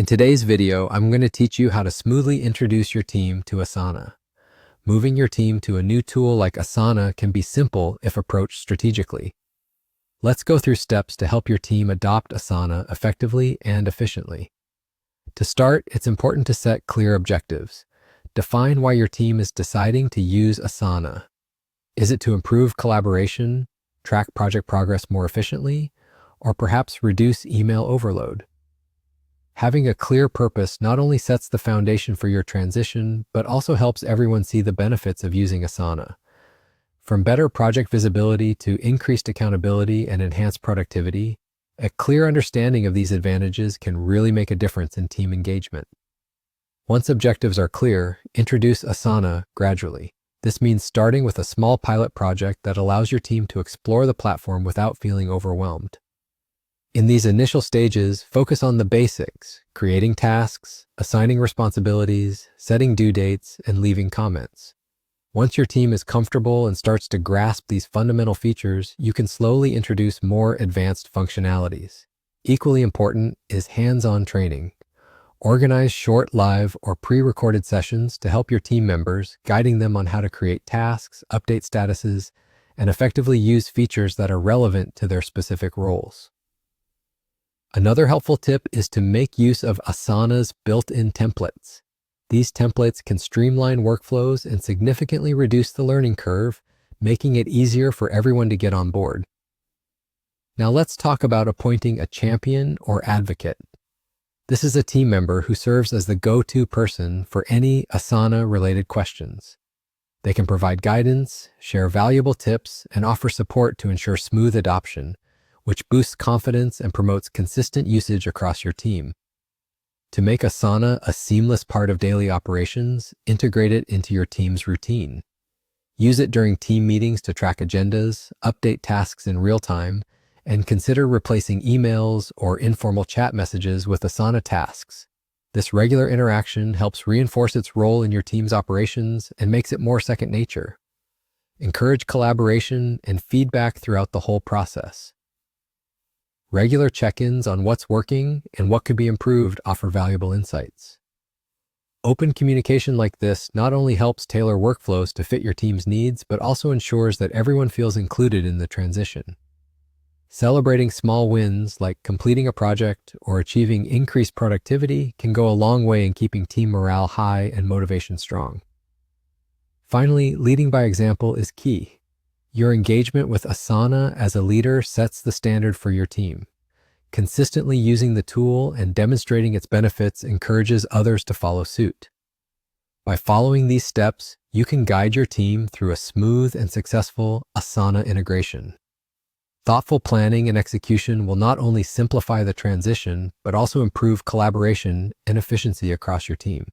In today's video, I'm going to teach you how to smoothly introduce your team to Asana. Moving your team to a new tool like Asana can be simple if approached strategically. Let's go through steps to help your team adopt Asana effectively and efficiently. To start, it's important to set clear objectives. Define why your team is deciding to use Asana. Is it to improve collaboration, track project progress more efficiently, or perhaps reduce email overload? Having a clear purpose not only sets the foundation for your transition, but also helps everyone see the benefits of using Asana. From better project visibility to increased accountability and enhanced productivity, a clear understanding of these advantages can really make a difference in team engagement. Once objectives are clear, introduce Asana gradually. This means starting with a small pilot project that allows your team to explore the platform without feeling overwhelmed. In these initial stages, focus on the basics: creating tasks, assigning responsibilities, setting due dates, and leaving comments. Once your team is comfortable and starts to grasp these fundamental features, you can slowly introduce more advanced functionalities. Equally important is hands-on training. Organize short live or pre-recorded sessions to help your team members, guiding them on how to create tasks, update statuses, and effectively use features that are relevant to their specific roles. Another helpful tip is to make use of Asana's built-in templates. These templates can streamline workflows and significantly reduce the learning curve, making it easier for everyone to get on board. Now let's talk about appointing a champion or advocate. This is a team member who serves as the go-to person for any Asana-related questions. They can provide guidance, share valuable tips, and offer support to ensure smooth adoption, which boosts confidence and promotes consistent usage across your team. To make Asana a seamless part of daily operations, integrate it into your team's routine. Use it during team meetings to track agendas, update tasks in real time, and consider replacing emails or informal chat messages with Asana tasks. This regular interaction helps reinforce its role in your team's operations and makes it more second nature. Encourage collaboration and feedback throughout the whole process. Regular check-ins on what's working and what could be improved offer valuable insights. Open communication like this not only helps tailor workflows to fit your team's needs, but also ensures that everyone feels included in the transition. Celebrating small wins like completing a project or achieving increased productivity can go a long way in keeping team morale high and motivation strong. Finally, leading by example is key. Your engagement with Asana as a leader sets the standard for your team. Consistently using the tool and demonstrating its benefits encourages others to follow suit. By following these steps, you can guide your team through a smooth and successful Asana integration. Thoughtful planning and execution will not only simplify the transition, but also improve collaboration and efficiency across your team.